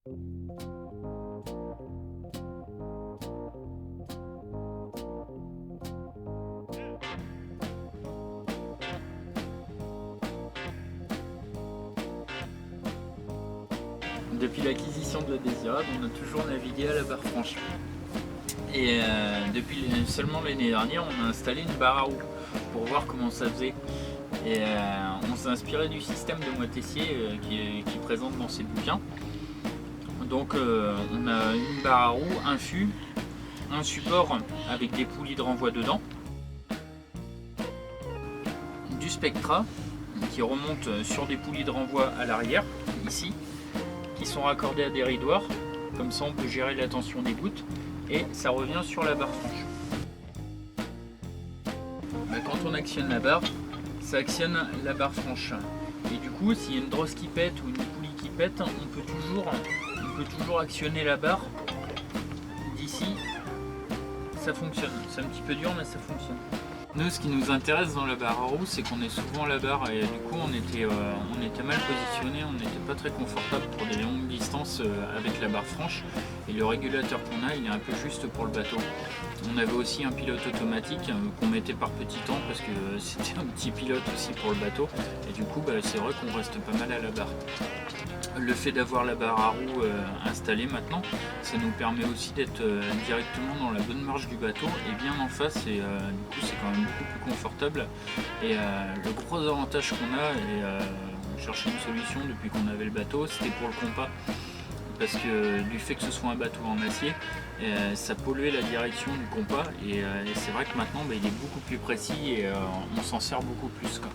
Depuis l'acquisition de la Désirade, on a toujours navigué à la barre franche. Et depuis seulement l'année dernière, on a installé une barre à roues pour voir comment ça faisait. Et on s'est inspiré du système de Moitessier qui est présent dans ces bouquins. Donc on a une barre à roues, un fût, un support avec des poulies de renvoi dedans, du Spectra qui remonte sur des poulies de renvoi à l'arrière, ici, qui sont raccordés à des ridoirs, comme ça on peut gérer la tension des gouttes et ça revient sur la barre franche. Quand on actionne la barre, ça actionne la barre franche. Et du coup, s'il y a une drosse qui pète ou une poulie qui pète, on peut toujours actionner la barre d'ici. Ça fonctionne. C'est un petit peu dur, mais ça fonctionne. Nous, ce qui nous intéresse dans la barre à roue, c'est qu'on est souvent à la barre et du coup, on était mal positionné, on n'était pas très confortable pour des longues distances avec la barre franche. Et le régulateur qu'on a, il est un peu juste pour le bateau. On avait aussi un pilote automatique qu'on mettait par petit temps parce que c'était un petit pilote aussi pour le bateau. Et du coup, c'est vrai qu'on reste pas mal à la barre. Le fait d'avoir la barre à roue installée maintenant, ça nous permet aussi d'être directement dans la bonne marge du bateau et bien en face et du coup c'est quand même beaucoup plus confortable. Et le gros avantage qu'on a, et on cherchait une solution depuis qu'on avait le bateau, c'était pour le compas. Parce que du fait que ce soit un bateau en acier, ça polluait la direction du compas et c'est vrai que maintenant il est beaucoup plus précis et on s'en sert beaucoup plus, quoi.